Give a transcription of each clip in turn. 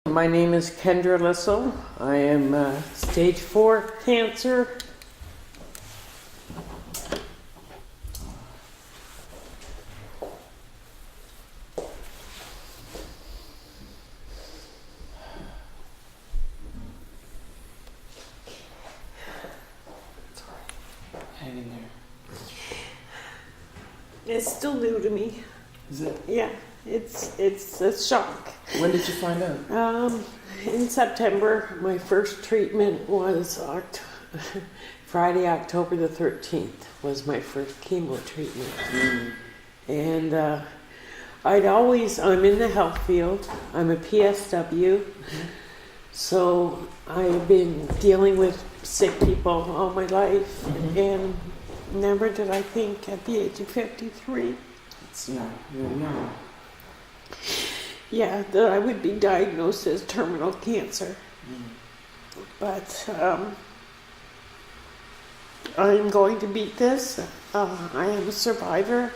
My name is Kendra Testimonial. I am stage 4 cancer. Hang in there. It's still new to me. Is it? Yeah, it's a shock. When did you find out? In September, my first treatment was Friday, October the 13th was my first chemo treatment. And I'm in the health field. I'm a PSW. So I've been dealing with sick people all my life. And never did I think at the age of 53. It's young. You're young. Yeah, that I would be diagnosed as terminal cancer. But I'm going to beat this. I am a survivor.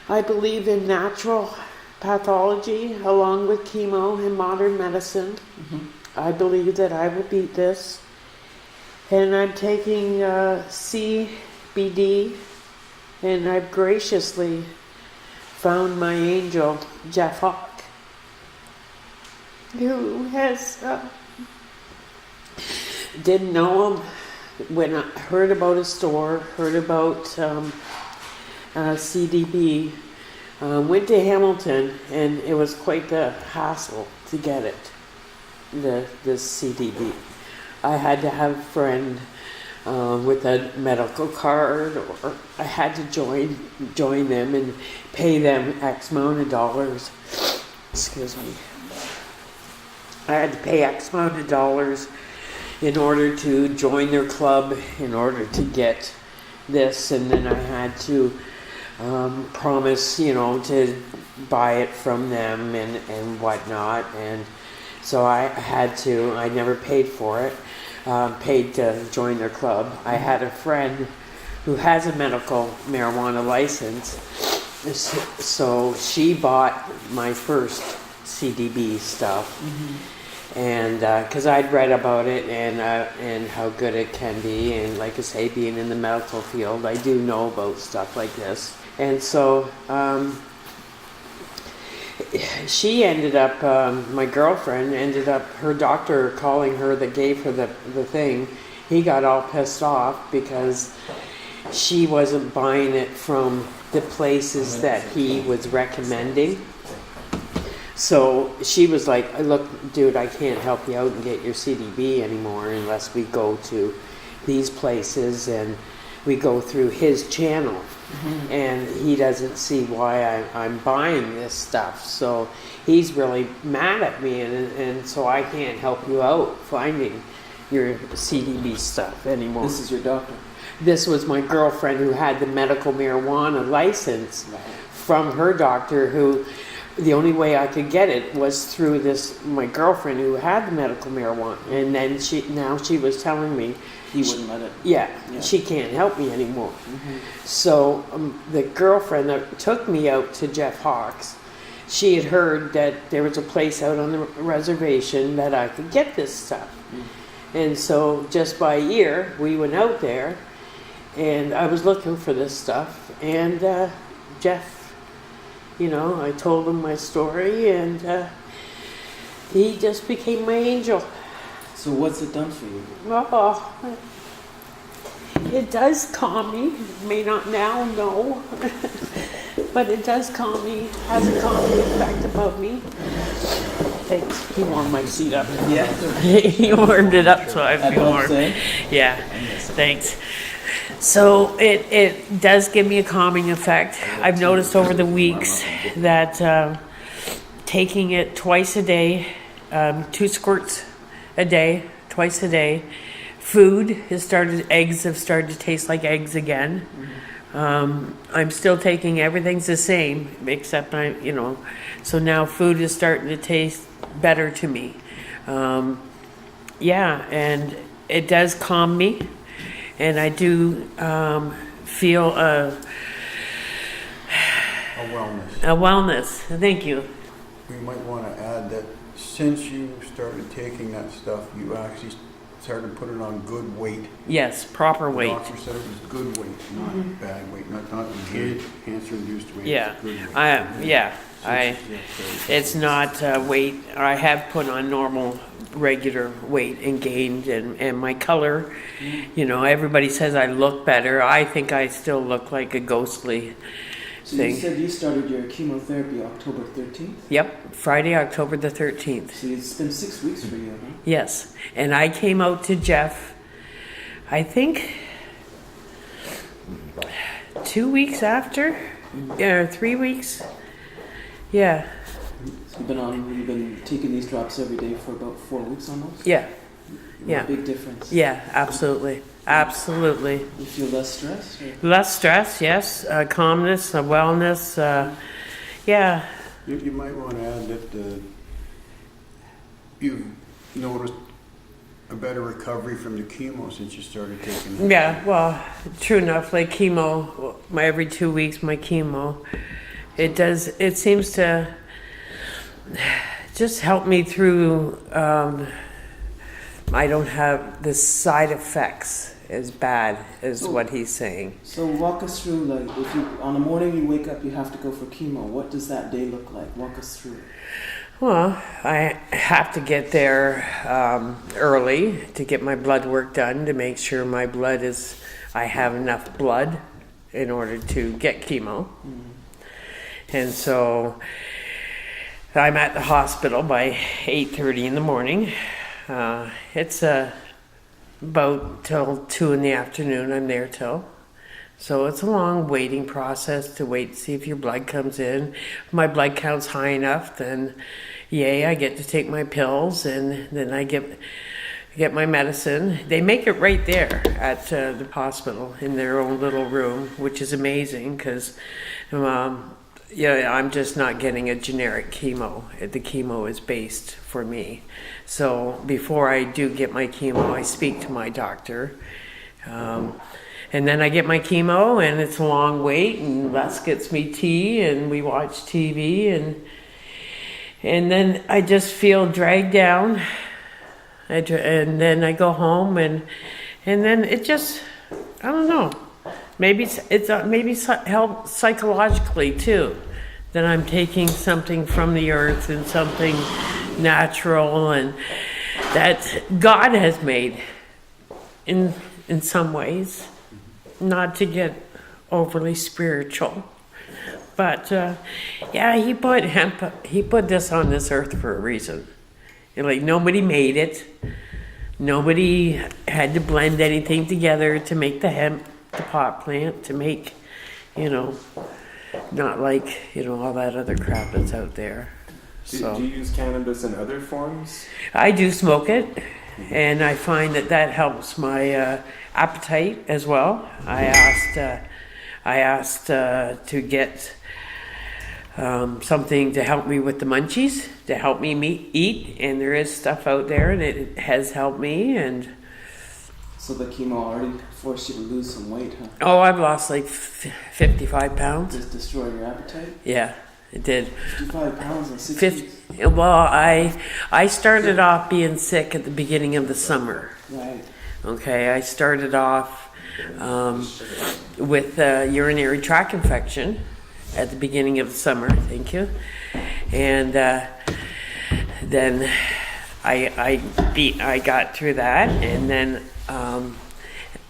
I believe in natural pathology along with chemo and modern medicine. I believe that I will beat this. And I'm taking CBD, and I've graciously found my angel, Jeff Hawk, who has didn't know him when I heard about his store, heard about CDB, went to Hamilton, and it was quite the hassle to get it, this CDB. I had to have a friend with a medical card, or I had to join them and pay them X amount of dollars. Excuse me. I had to pay X amount of dollars in order to join their club, in order to get this, and then I had to promise, to buy it from them and whatnot, and so I never paid for it, paid to join their club. I had a friend who has a medical marijuana license, so she bought my first CDB stuff. And because I'd read about it and how good it can be, and like I say, being in the medical field, I do know about stuff like this. And so she ended up, my girlfriend ended up, her doctor calling her that gave her the thing, he got all pissed off because she wasn't buying it from the places that he was recommending. So she was like, look, dude, I can't help you out and get your CDB anymore unless we go to these places and we go through his channel. And he doesn't see why I'm buying this stuff. So he's really mad at me, and so I can't help you out finding your CDB stuff anymore. This is your doctor? This was my girlfriend who had the medical marijuana license from her doctor, who... The only way I could get it was through my girlfriend who had the medical marijuana. And then she was telling me... You wouldn't let it? Yeah, she can't help me anymore. So the girlfriend that took me out to Jeff Hawk's, she had heard that there was a place out on the reservation that I could get this stuff. And so just by ear, we went out there, and I was looking for this stuff. And Jeff... I told him my story, and he just became my angel. So what's it done for you? Oh, it does calm me. May not now know, but it does calm me. Has a calming effect about me. Thanks. He warmed my seat up. Yeah. He warmed it up so I feel warm. Yeah. Thanks. So it does give me a calming effect. I've noticed over the weeks that taking it twice a day, 2 squirts a day, twice a day. Eggs have started to taste like eggs again. I'm still taking, everything's the same, except so now food is starting to taste better to me. And it does calm me. And I do feel a wellness. A wellness. Thank you. We might want to add that since you started taking that stuff, you actually started to put it on good weight. Yes, proper The weight. doctor said it was good weight, not bad weight, not cancer-induced weight. Yeah, it's good weight. It's not weight. I have put on normal, regular weight and gained, and my color, everybody says I look better. I think I still look like a ghostly So thing. you said you started your chemotherapy October 13th? Yep, Friday, October the 13th. So it's been 6 weeks for you, huh? Yes, and I came out to Jeff, I think, 2 weeks after, 3 weeks. Yeah, So you've been taking these drops every day for about 4 weeks almost? yeah, What yeah. a big difference. yeah, absolutely, absolutely. You feel less stress? Or? Less stress, yes, calmness, wellness, yeah. You might want to add that you've noticed a better recovery from the chemo since you started taking it. Yeah, well, true enough, like chemo, every 2 weeks, my chemo, it seems to just help me through, I don't have the side effects as bad as what he's saying. So walk us through, like, if you on the morning you wake up, you have to go for chemo. What does that day look like? Walk us through it. Well, I have to get there early to get my blood work done to make sure my blood I have enough blood in order to get chemo. And so I'm at the hospital by 8:30 in the morning. It's about till 2 in the afternoon I'm there till. So it's a long waiting process to wait to see if your blood comes in. If my blood count's high enough, then yay, I get to take my pills, and then I get my medicine. They make it right there at the hospital in their own little room, which is amazing because I'm just not getting a generic chemo. The chemo is based for me. So before I do get my chemo, I speak to my doctor. And then I get my chemo, and it's a long wait, and Les gets me tea, and we watch TV, and then I just feel dragged down. And then I go home, and then it just, I don't know. Maybe it's help psychologically too, that I'm taking something from the earth and something natural, and that God has made in some ways. Not to get overly spiritual, but he put this on this earth for a reason. Like, nobody made it. Nobody had to blend anything together to make the hemp, the pot plant, to make, not like, all that other crap that's out there. Do you use cannabis in other forms? I do smoke it, and I find that helps my appetite as well. I asked to get something to help me with the munchies, to help me eat, and there is stuff out there, and it has helped me. And so the chemo already forced you to lose some weight, huh? Oh, I've lost like 55 pounds. Just destroy your appetite? Yeah, it did. 55 pounds in 6 weeks? Well, I started off being sick at the beginning of the summer. Right. Okay, I started off with a urinary tract infection at the beginning of the summer. Thank you. And then I got through that, and then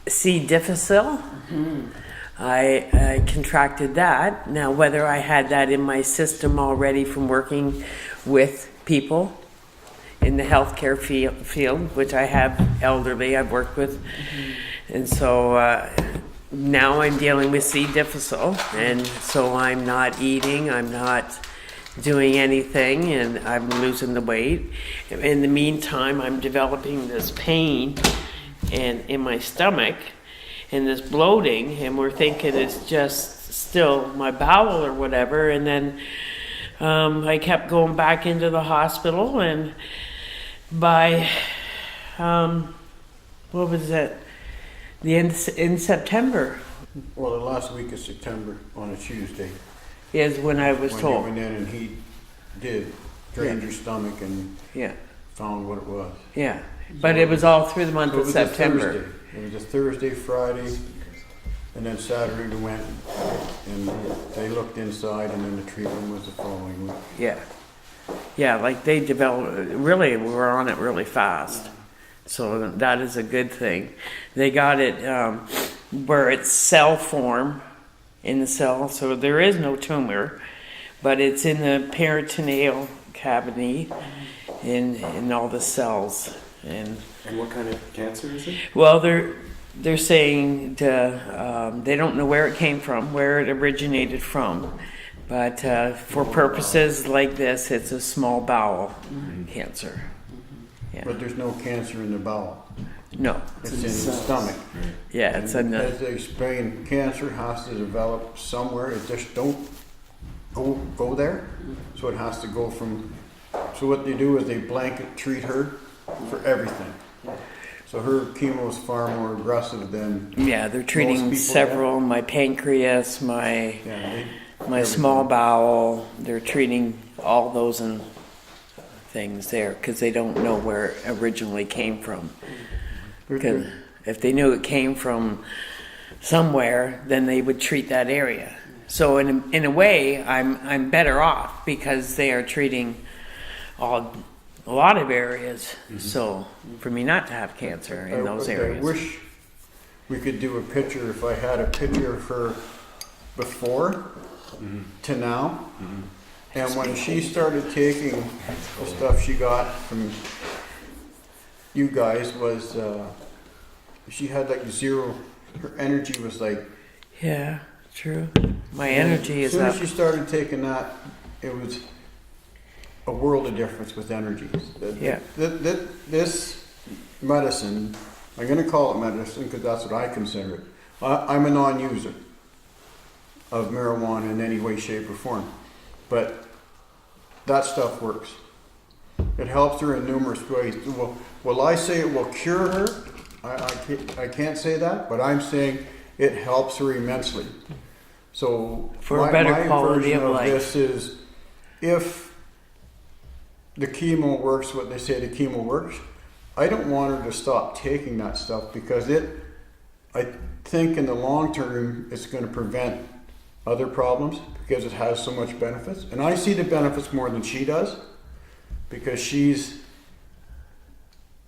C. difficile. Mm-hmm. I contracted that. Now, whether I had that in my system already from working with people in the healthcare field, which I have elderly I've worked with. Mm-hmm. And so now I'm dealing with C. difficile, and so I'm not eating, I'm not doing anything, and I'm losing the weight. In the meantime, I'm developing this pain in my stomach and this bloating, and we're thinking it's just still my bowel or whatever. And then I kept going back into the hospital, and by what was it? The end in September. Well, the last week of September on a Tuesday. Is when I was told. When you went in and he did drained her stomach and Yeah. found what it was. Yeah. But it was all through the month So it of was September. A Thursday. It was a Thursday, Friday, and then Saturday we went and they looked inside, and then the treatment was the following week. Yeah. Yeah, like they developed, really, we were on it really fast. So that is a good thing. They got it where it's cell form in the cell, so there is no tumor, but it's in the peritoneal cavity in all the cells. And what kind of cancer is it? well, they're saying they don't know where it came from, where it originated from, but for purposes like this, it's a small bowel cancer. Yeah. But there's no cancer in the bowel. No. It's in the stomach. Yeah, it's in As the. they explain, cancer has to develop somewhere. It just don't go there. So it has to go from. So what they do is they blanket treat her for everything. So her chemo is far more aggressive than. Yeah, they're most treating people several. My pancreas, my everything. small bowel. They're treating all those and things there because they don't know where it originally came from. Because if they knew it came from somewhere, then they would treat that area. So in a way, I'm better off because they are treating a lot of areas. So for me not to have cancer in those areas. I wish we could do a picture. If I had a picture of her before to now, and when she started taking the stuff she got from you guys was she had like zero. Her energy was like. Yeah, true. My energy is As soon up. as she started taking that, it was a world of difference with energy. Yeah. This medicine, I'm going to call it medicine because that's what I consider it. I'm a non-user of marijuana in any way, shape, or form, but that stuff works. It helps her in numerous ways. Will I say it will cure her? I can't say that, but I'm saying it helps her immensely. So For a better quality version of life. This is if the chemo works, what they say the chemo works. I don't want her to stop taking that stuff because I think in the long term it's going to prevent other problems because it has so much benefits. And I see the benefits more than she does because she's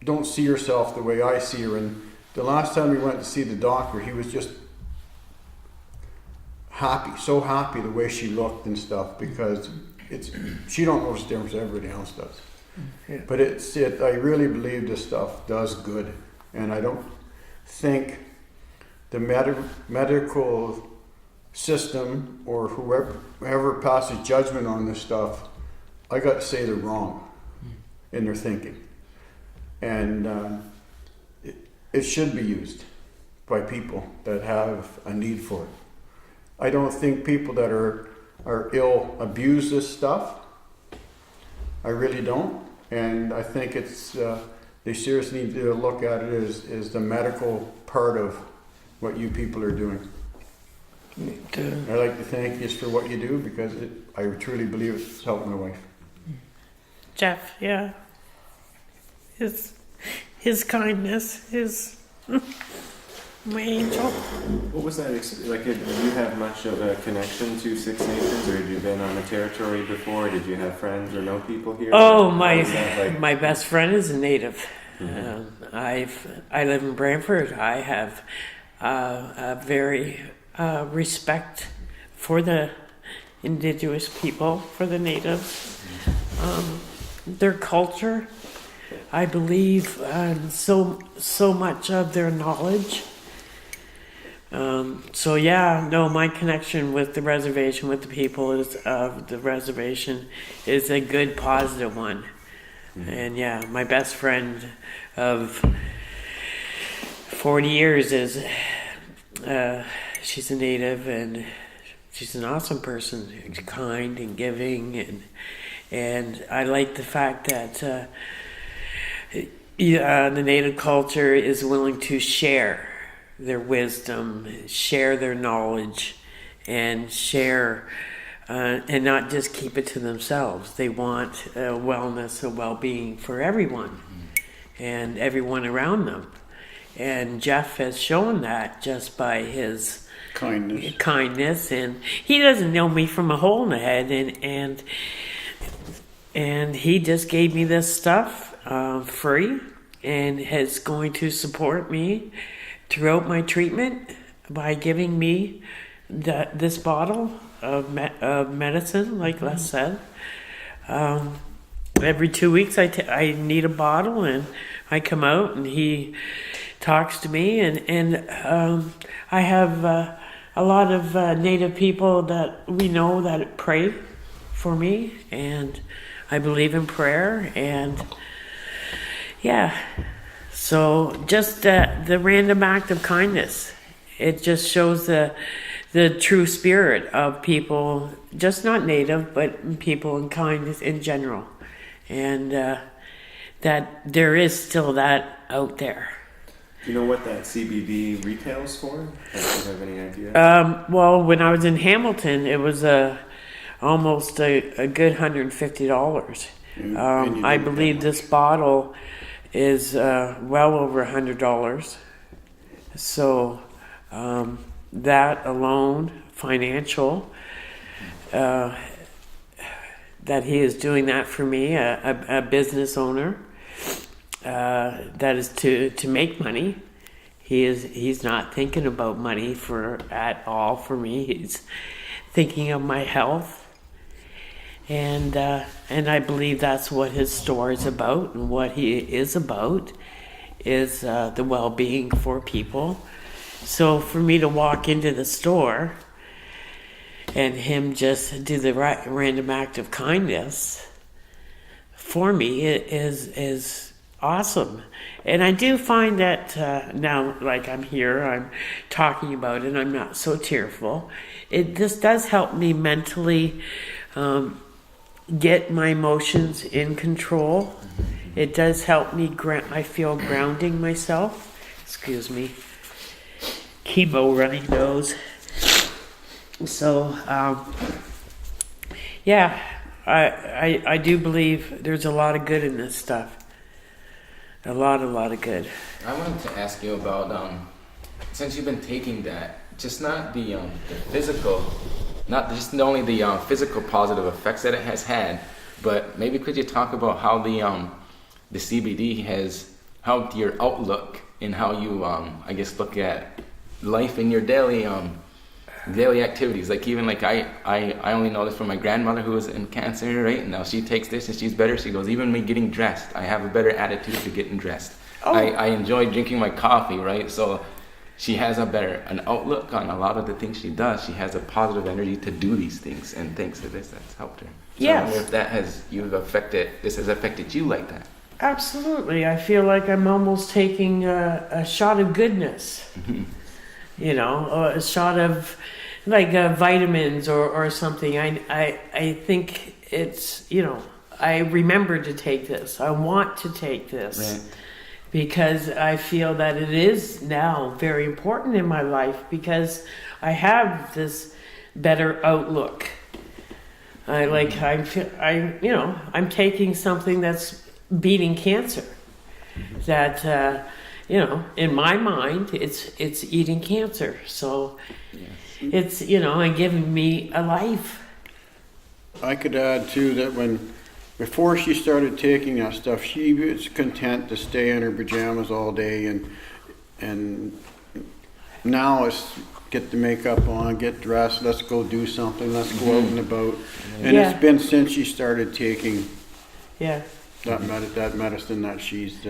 don't see herself the way I see her. And the last time we went to see the doctor, he was just happy, so happy the way she looked and stuff because she don't notice the difference everybody else does. Yeah. But I really believe this stuff does good, and I don't think the medical system or whoever passes judgment on this stuff, I got to say they're wrong in their thinking, and it should be used by people that have a need for it. I don't think people that are ill abuse this stuff. I really don't. And I think it's they seriously need to look at it as the medical part of what you people are doing. I like to thank you for what you do because I truly believe it's helped my wife. Jeff, yeah. His kindness, my angel. What was that like? Did you have much of a connection to Six Nations, or had you been on the territory before? Did you have friends or know people here? Oh, my best friend is a native. Mm-hmm. I live in Brantford. I have a very respect for the indigenous people, for the natives, their culture. I believe so much of their knowledge. My connection with the reservation, with the people of the reservation is a good, positive one. Mm-hmm. And my best friend of 40 years is, she's a native and she's an awesome person, kind and giving. And I like the fact that the native culture is willing to share their wisdom, share their knowledge, and share and not just keep it to themselves. They want wellness and well-being for everyone and everyone around them. And Jeff has shown that just by his kindness, and he doesn't know me from a hole in the head, and he just gave me this stuff free, and is going to support me throughout my treatment by giving me this bottle of medicine, like Les said. Every 2 weeks I need a bottle, and I come out and he talks to me, and I have a lot of Native people that we know that pray for me, and I believe in prayer, and yeah, so just the random act of kindness, it just shows the true spirit of people, just not Native, but people in kindness in general, and that there is still that out there. Do you know what that CBD retails for? Do you have any idea? Well, when I was in Hamilton, it was almost a good $150. I believe this bottle is well over $100. So that alone, financial, that he is doing that for me, a business owner, that is to make money. He's not thinking about money at all for me. He's thinking of my health, and I believe that's what his store is about, and what he is about is the well-being for people. So for me to walk into the store and him just do the random act of kindness for me is awesome. And I do find that now, like I'm here, I'm talking about it, I'm not so tearful. This does help me mentally get my emotions in control. It does help me, I feel grounding myself. Excuse me. Chemo running nose. So, yeah, I do believe there's a lot of good in this stuff. A lot of good. I wanted to ask you about, since you've been taking that, just not the physical, not just only the physical positive effects that it has had, but maybe could you talk about how the CBD has helped your outlook and how you, I guess, look at life in your daily activities. Like even like I only know this from my grandmother who was in cancer, right? And now she takes this and she's better. She goes, even me getting dressed, I have a better attitude to getting dressed. Oh. I enjoy drinking my coffee, right? So she has an outlook on a lot of the things she does. She has a positive energy to do these things, and thanks to this, that's helped her. So yes. I wonder if this has affected you like that. Absolutely. I feel like I'm almost taking a shot of goodness. You know, a shot of like vitamins or something. I think it's, you know, I remember to take this. I want to take this. Right. Because I feel that it is now very important in my life, because I have this better outlook. I'm taking something that's beating cancer. That you know, in my mind, it's eating cancer. So it's, you know, and giving me a life. I could add too that before she started taking that stuff, she was content to stay in her pajamas all day, and now it's get the makeup on, get dressed, let's go do something, let's go out and about. And it's been since she started taking that medicine that she's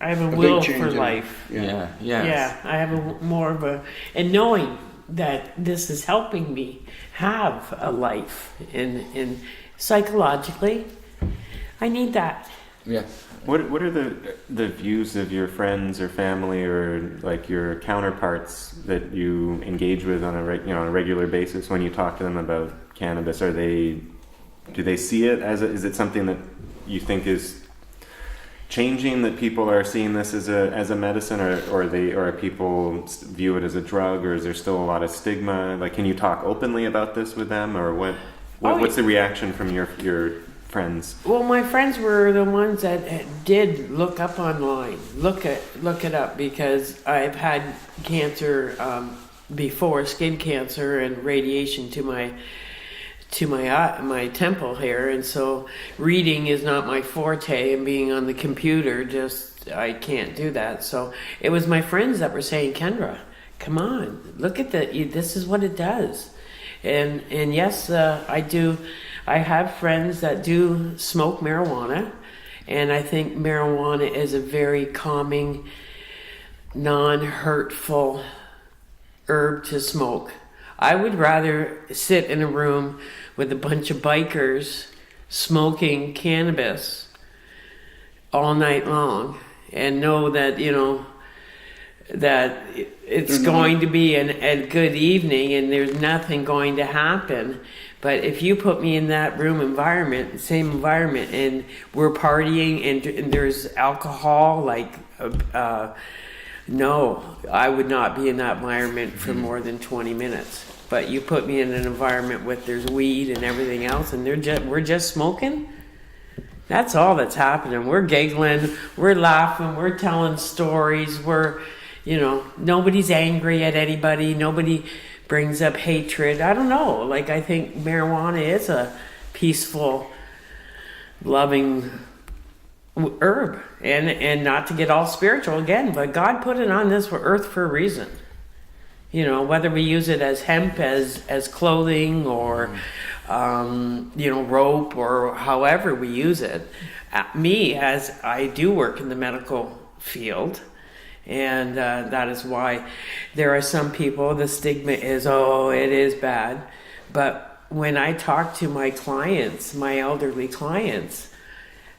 I have a will for in life. Yeah. I have more of and knowing that this is helping me have a life in psychologically, I need that. Yeah. What are the views of your friends or family or like your counterparts that you engage with on a regular basis when you talk to them about cannabis? Do they see it as is it something that you think is changing, that people are seeing this as a medicine, or people view it as a drug, or is there still a lot of stigma? Like, can you talk openly about this with them, or what's the reaction from your friends? Well, my friends were the ones that did look up online, look it up, because I've had cancer before, skin cancer and radiation to my my temple here, and so reading is not my forte, and being on the computer, I can't do that. So it was my friends that were saying, Kendra, come on, look at this is what it does. And yes, I do. I have friends that do smoke marijuana, and I think marijuana is a very calming, non-hurtful herb to smoke. I would rather sit in a room with a bunch of bikers smoking cannabis all night long and know that, that it's going to be a good evening and there's nothing going to happen. But if you put me in that same environment, and we're partying and there's alcohol, no, I would not be in that environment for more than 20 minutes. But you put me in an environment with there's weed and everything else, and we're just smoking. That's all that's happening. We're giggling, we're laughing, we're telling stories. Nobody's angry at anybody. Nobody brings up hatred. I don't know. I think marijuana is a peaceful, loving herb, and not to get all spiritual again, but God put it on this earth for a reason. Whether we use it as hemp, as clothing, or rope, or however we use it. Me, as I do work in the medical field, and that is why there are some people, the stigma is, it is bad. But when I talk to my clients, my elderly clients,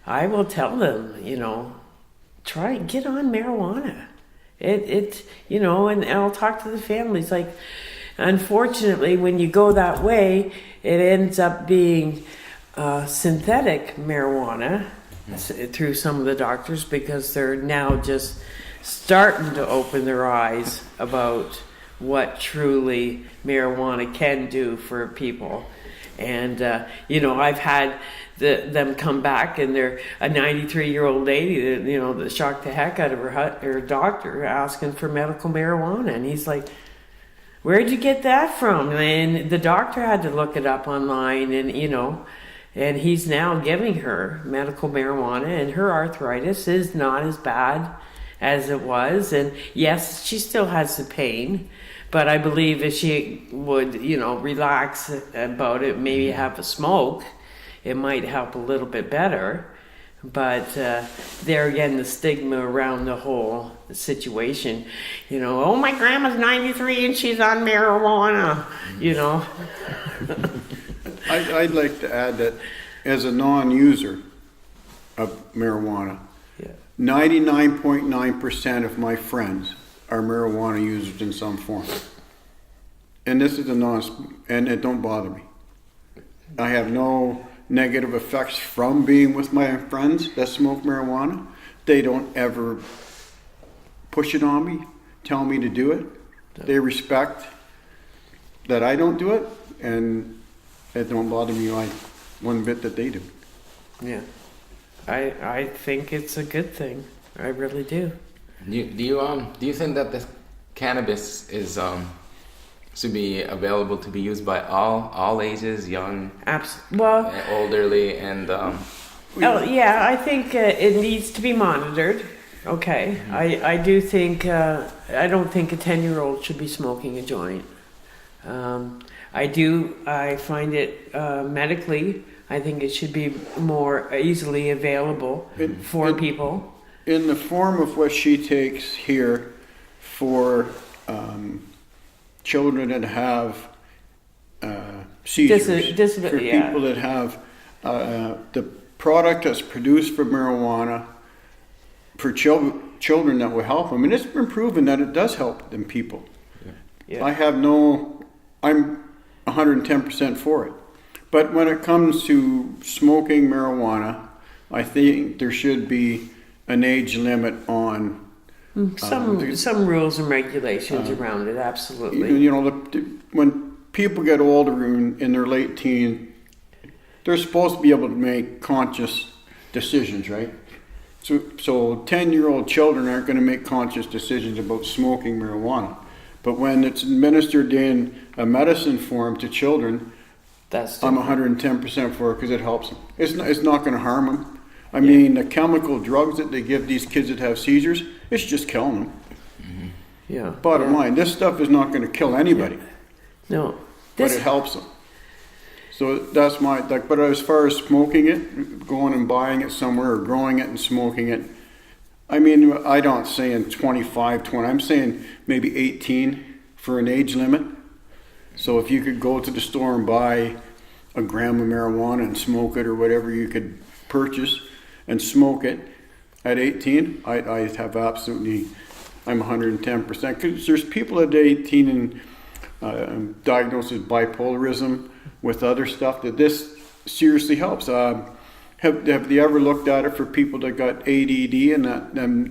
I will tell them, get on marijuana. And I'll talk to the families. Unfortunately, when you go that way, it ends up being synthetic marijuana through some of the doctors, because they're now just starting to open their eyes about what truly marijuana can do for people. And, I've had them come back, and they're a 93-year-old lady that shocked the heck out of her doctor asking for medical marijuana. And he's like, where'd you get that from? And the doctor had to look it up online, and, and he's now giving her medical marijuana, and her arthritis is not as bad as it was. And yes, she still has the pain, but I believe if she would, relax about it, maybe have a smoke, it might help a little bit better. But there again, the stigma around the whole situation, my grandma's 93 and she's on marijuana, I'd like to add that as a non-user of marijuana, 99.9% of my friends are marijuana users in some form. And this is and it don't bother me. I have no negative effects from being with my friends that smoke marijuana. They don't ever push it on me, tell me to do it. They respect that I don't do it, and it don't bother me one bit that they do. Yeah. I think it's a good thing. I really do. Do you think that this cannabis is should be available to be used by all ages, young, elderly, and I think it needs to be monitored. Okay, mm-hmm. I do think I don't think a 10-year-old should be smoking a joint. I find it medically, I think it should be more easily available for people. In the form of what she takes here for children that have seizures, for people that have the product that's produced for marijuana, for children that will help them. And it's been proven that it does help them people. Yeah. I'm 110% for it. But when it comes to smoking marijuana, I think there should be an age limit on Some rules and regulations around it, absolutely. you know, when people get older in their late teens, they're supposed to be able to make conscious decisions, right? So 10-year-old children aren't going to make conscious decisions about smoking marijuana. But when it's administered in a medicine form to children, That's I'm different. 110% for it because it helps them. It's not going to harm them. I mean, the chemical drugs that they give these kids that have seizures, it's just killing them. Yeah. Bottom line, this stuff is not going to kill anybody, No. but it helps them. So that's but as far as smoking it, going and buying it somewhere or growing it and smoking it, I mean, I don't saying 25, 20, I'm saying maybe 18 for an age limit. So if you could go to the store and buy a gram of marijuana and smoke it or whatever you could purchase and smoke it at 18, I have absolutely, I'm 110%. Because there's people at 18 and diagnosed with bipolarism with other stuff that this seriously helps. Have they ever looked at it for people that got ADD and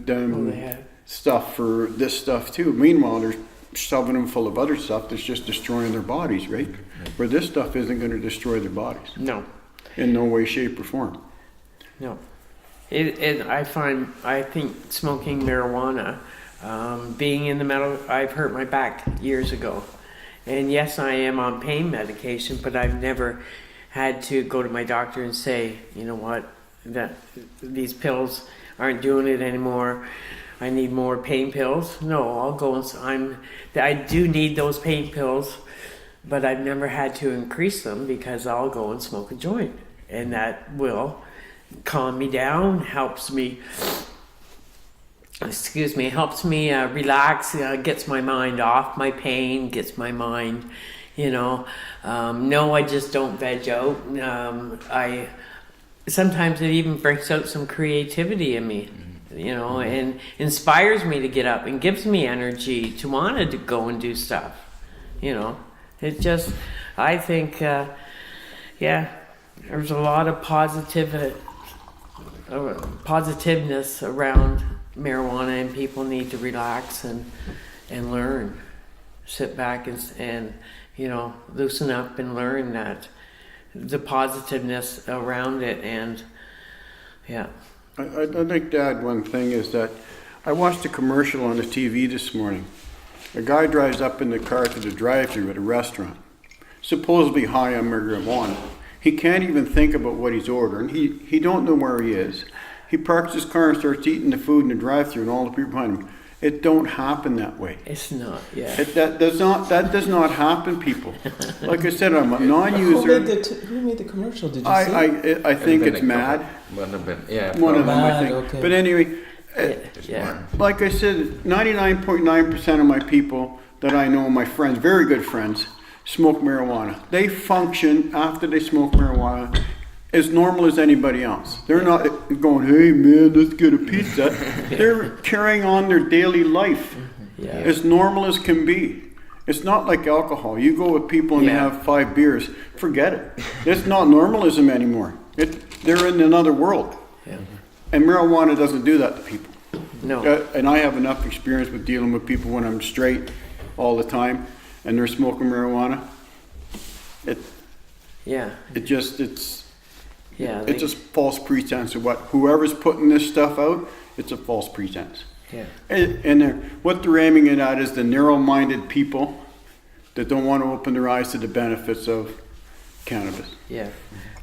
They have. stuff for this stuff too? Meanwhile, they're shoving them full of other stuff that's just destroying their bodies, right? Where this stuff isn't going to destroy their bodies No. in no way, shape, or form. No. I think smoking marijuana, being in the I've hurt my back years ago. And yes, I am on pain medication, but I've never had to go to my doctor and say, you know what, that these pills aren't doing it anymore. I need more pain pills. No, I'll go and I do need those pain pills, but I've never had to increase them because I'll go and smoke a joint, and that will calm me down, helps me relax, gets my mind off my pain, gets my mind, no, I just don't veg out. Sometimes it even brings out some creativity in me, and inspires me to get up and gives me energy to want to go and do stuff. It just, I think, there's a lot of positiveness around marijuana, and people need to relax and learn, sit back and loosen up and learn that the positiveness around it. And I'd like to add one thing is that I watched a commercial on the TV this morning. A guy drives up in the car to the drive-thru at a restaurant, supposedly high on marijuana. He can't even think about what he's ordering. He don't know where he is. He parks his car and starts eating the food in the drive-thru, and all the people behind him. It don't happen that way. it's not, That does not happen, people. Like I said, I'm a non-user. Who made the commercial? Did you see? I think it's Mad. One of them, One of them, I Mad, think. okay. But anyway, yeah. like I said, 99.9% of my people that I know, my friends, very good friends, smoke marijuana. They function after they smoke marijuana as normal as anybody else. They're not going, hey man, let's get a pizza. They're carrying on their daily life as normal as can be. It's not like alcohol. You go with people and they have 5 beers, forget it. It's not normalism anymore. They're in another world. Yeah. And marijuana doesn't do that to people. No. And I have enough experience with dealing with people when I'm straight all the time and they're smoking marijuana. It's just false pretense of what whoever's putting this stuff out. It's a false pretense. Yeah. And what they're aiming it at is the narrow-minded people that don't want to open their eyes to the benefits of cannabis. Yeah.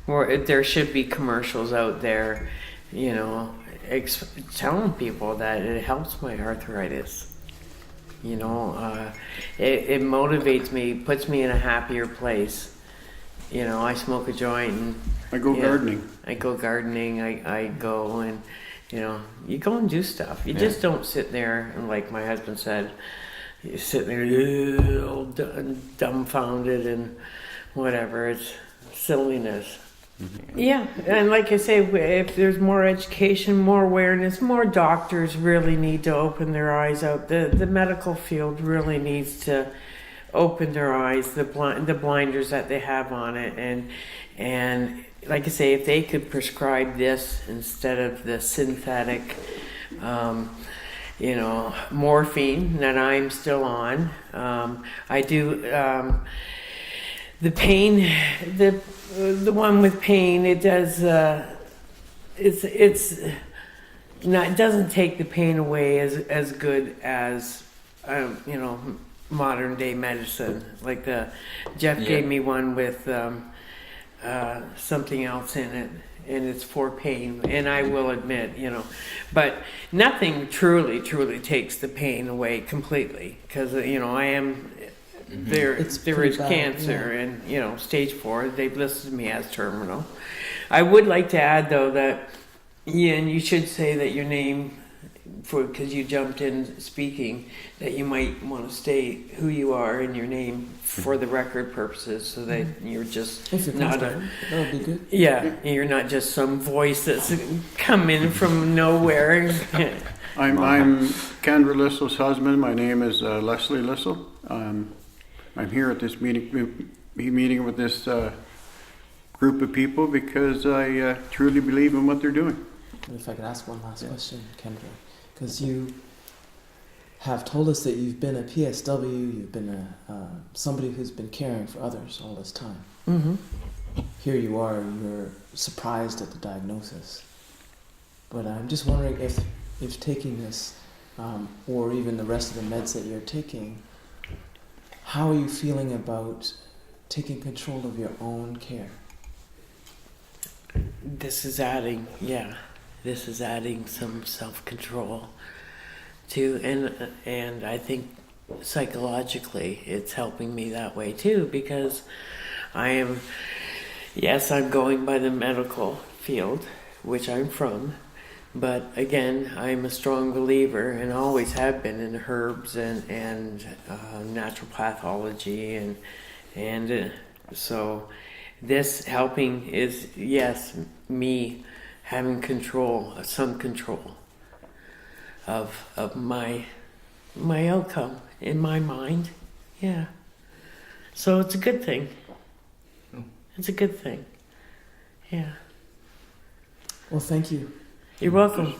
Or there should be commercials out there, telling people that it helps my arthritis. It motivates me, puts me in a happier place. I smoke a joint and I go gardening. I go gardening. I go and, you go and do stuff. You just don't sit there and, like my husband said, you sit there all dumbfounded and whatever. It's silliness. Mm-hmm. Yeah, and like I say, if there's more education, more awareness, more doctors really need to open their eyes out. The medical field really needs to open their eyes, the blinders that they have on it, and like I say, if they could prescribe this instead of the synthetic you know, morphine that I'm still on. I do the pain, the one with pain. It does. It's not. It doesn't take the pain away as good as you know, modern day medicine. Like Jeff gave me one with something else in it, and it's for pain. And I will admit, you know, but nothing truly takes the pain away completely, because you know I am. There is bad, cancer, and you know, stage 4. They've listed me as terminal. I would like to add, though, that and you should say that your name, because you jumped in speaking, that you might want to state who you are and your name for the record purposes, so that you're just If you're not comfortable, that would be good. yeah, you're not just some voice that's come in from nowhere. I'm Kendra Lissel's husband. My name is Leslie Lissel. I'm here at this meeting with this group of people because I truly believe in what they're doing. And if I could ask one last question, Kendra, because you have told us that you've been a PSW, you've been somebody who's been caring for others all this time. Mm-hmm. Here you are, you're surprised at the diagnosis. But I'm just wondering if taking this, or even the rest of the meds that you're taking, how are you feeling about taking control of your own care? This is adding some self-control to, and I think psychologically it's helping me that way too, because I'm going by the medical field, which I'm from, but again, I'm a strong believer and always have been in herbs and natural pathology, and so this helping is, yes, me having some control of my outcome in my mind. Yeah. So it's a good thing. It's a good thing. Yeah. Well, thank you. You're welcome.